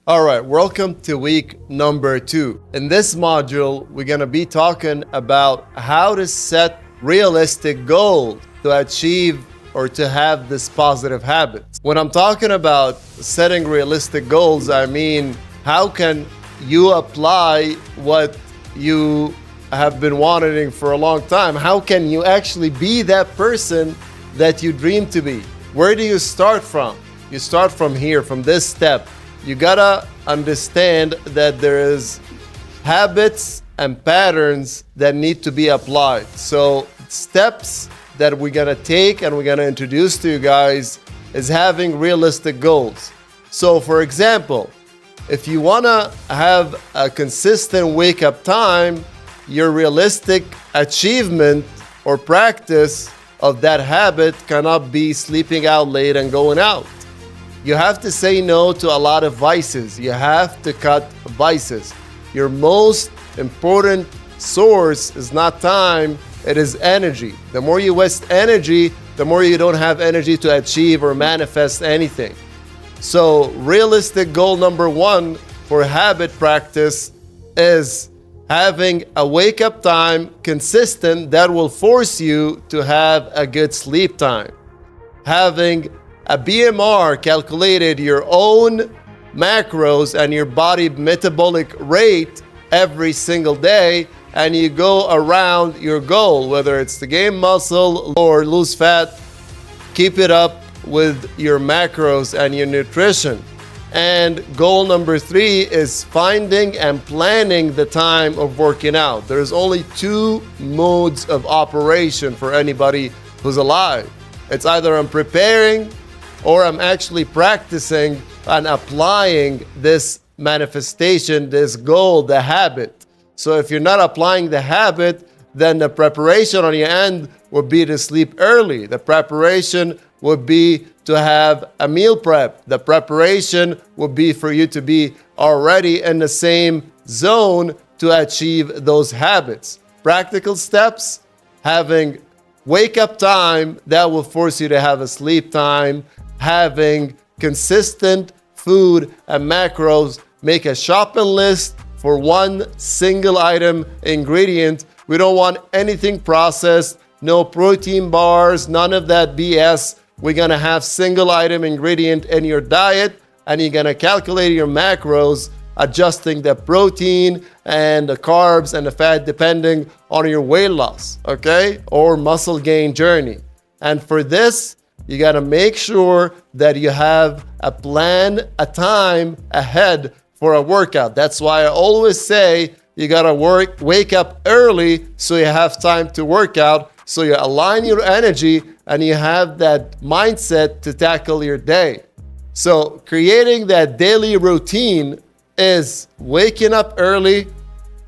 All right, welcome to week number 2. In this module, we're going to be talking about how to set realistic goals to achieve or to have this positive habits. When I'm talking about setting realistic goals, I mean, how can you apply what you have been wanting for a long time? How can you actually be that person that you dream to be? Where do you start from? You start from here, from this step. You gotta understand that there is habits and patterns that need to be applied. So steps that we're gonna take and we're gonna introduce to you guys is having realistic goals. So for example, if you wanna have a consistent wake up time, your realistic achievement or practice of that habit cannot be sleeping out late and going out. You have to say no to a lot of vices. You have to cut vices. Your most important source is not time, it is energy. The more you waste energy, the more you don't have energy to achieve or manifest anything. So, realistic goal number 1 for habit practice is having a wake up time consistent that will force you to have a good sleep time. Having a BMR calculated your own macros and your body metabolic rate every single day, and you go around your goal, whether it's to gain muscle or lose fat. Keep it up with your macros and your nutrition. And goal number 3 is finding and planning the time of working out. There's only 2 modes of operation for anybody who's alive. It's either I'm preparing or I'm actually practicing and applying this manifestation, this goal, the habit. So if you're not applying the habit, then the preparation on your end would be to sleep early. The preparation would be to have a meal prep. The preparation would be for you to be already in the same zone to achieve those habits. Practical steps, having wake up time that will force you to have a sleep time, having consistent food and macros, make a shopping list for one single item ingredient. We don't want anything processed, no protein bars, none of that BS. We're gonna have single item ingredient in your diet, and you're gonna calculate your macros, adjusting the protein and the carbs and the fat depending on your weight loss, okay, or muscle gain journey. And for this, you gotta make sure that you have a plan, a time ahead for a workout. That's why I always say you gotta wake up early so you have time to work out, so you align your energy and you have that mindset to tackle your day. So creating that daily routine is waking up early,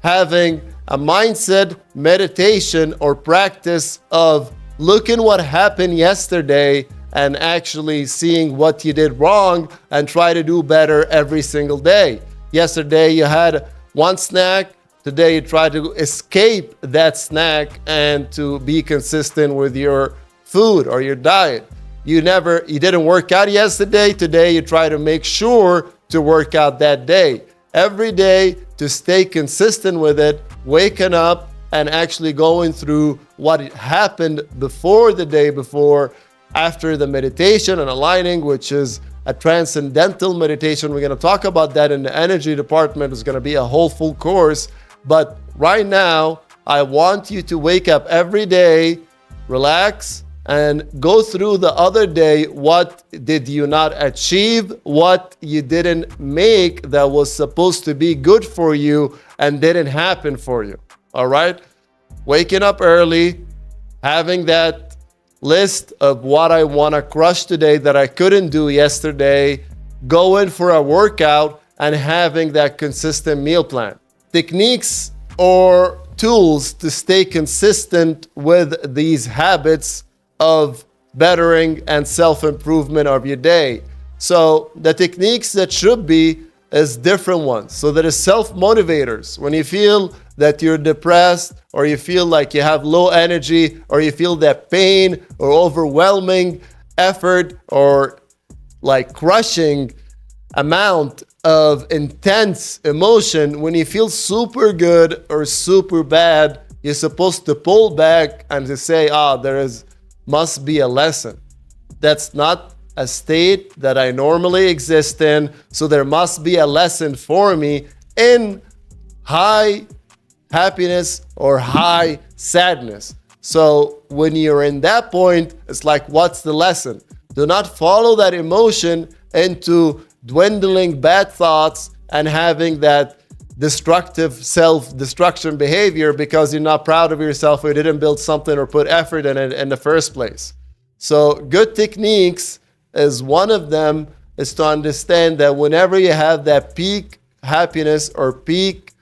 having a mindset, meditation, or practice of looking what happened yesterday and actually seeing what you did wrong and try to do better every single day. Yesterday you had one snack, today you try to escape that snack and to be consistent with your food or your diet. You didn't work out yesterday, today you try to make sure to work out that day. Every day to stay consistent with it, waking up and actually going through what happened before the day before, after the meditation and aligning, which is a transcendental meditation. We're going to talk about that in the energy department. It's going to be a whole full course. But right now, I want you to wake up every day, relax, and go through the other day. What did you not achieve? What you didn't make that was supposed to be good for you and didn't happen for you. All right? Waking up early, having that list of what I want to crush today that I couldn't do yesterday, going for a workout, and having that consistent meal plan. Techniques or tools to stay consistent with these habits of bettering and self-improvement of your day. So the techniques that should be is different ones. So there is self-motivators. When you feel that you're depressed, or you feel like you have low energy, or you feel that pain or overwhelming effort or like crushing amount of intense emotion, when you feel super good or super bad, you're supposed to pull back and to say, must be a lesson. That's not a state that I normally exist in, so there must be a lesson for me in high happiness or high sadness. So when you're in that point, it's like, what's the lesson? Do not follow that emotion into dwindling bad thoughts and having that destructive self-destruction behavior because you're not proud of yourself or you didn't build something or put effort in it in the first place. So good techniques is one of them, is to understand that whenever you have that peak happiness or peak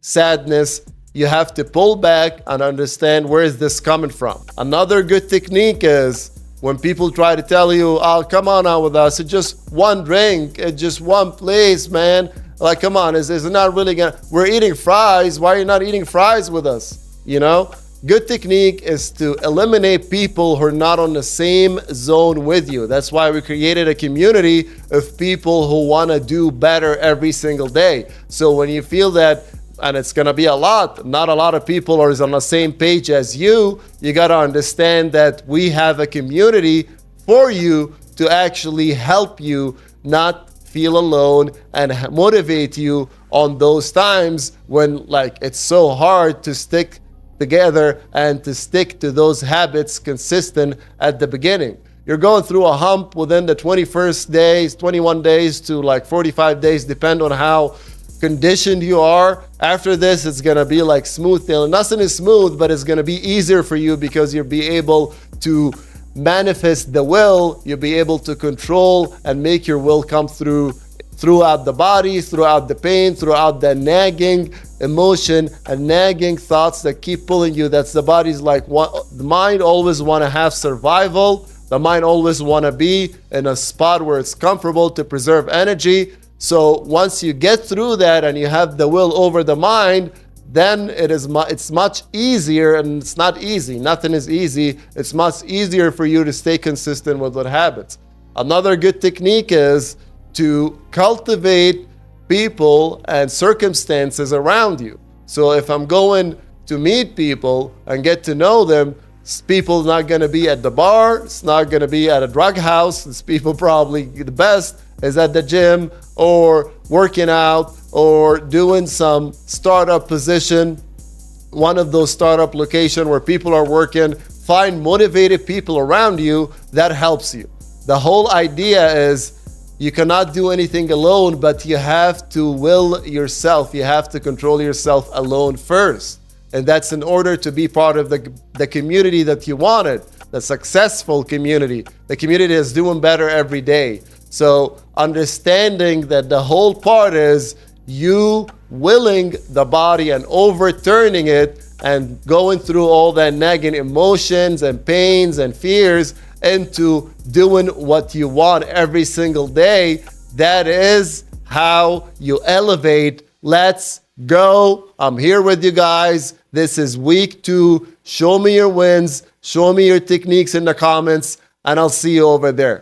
sadness, you have to pull back and understand where is this coming from. Another good technique is when people try to tell you, oh, come on out with us, it's just one drink, it's just one place, man. Like, come on, it's not really gonna, we're eating fries, why are you not eating fries with us? You know? Good technique is to eliminate people who are not on the same zone with you. That's why we created a community of people who want to do better every single day. So when you feel that, and it's going to be not a lot of people are on the same page as you, you got to understand that we have a community for you to actually help you not feel alone and motivate you on those times when like it's so hard to stick together and to stick to those habits consistent at the beginning. You're going through a hump within the 21st days, 21 days to like 45 days, depend on how conditioned you are. After this, it's going to be like smooth sailing. Nothing is smooth, but it's going to be easier for you because you'll be able to manifest the will. You'll be able to control and make your will come throughout the body, throughout the pain, throughout the nagging emotion and nagging thoughts that keep pulling you. That's the body's like, the mind always want to have survival. The mind always want to be in a spot where it's comfortable to preserve energy. So once you get through that and you have the will over the mind, then it's much easier, and it's not easy. Nothing is easy. It's much easier for you to stay consistent with what habits. Another good technique is to cultivate people and circumstances around you. So if I'm going to meet people and get to know them, people not going to be at the bar, it's not going to be at a drug house, it's people probably the best is at the gym or working out or doing some startup position, one of those startup locations where people are working. Find motivated people around you that helps you. The whole idea is you cannot do anything alone, but you have to will yourself. You have to control yourself alone first. And that's in order to be part of the community that you wanted, the successful community, the community that's doing better every day. So understanding that the whole part is you willing the body and overturning it and going through all that nagging emotions and pains and fears into doing what you want every single day. That is how you elevate. Let's go. I'm here with you guys. This is week 2. Show me your wins. Show me your techniques in the comments, and I'll see you over there.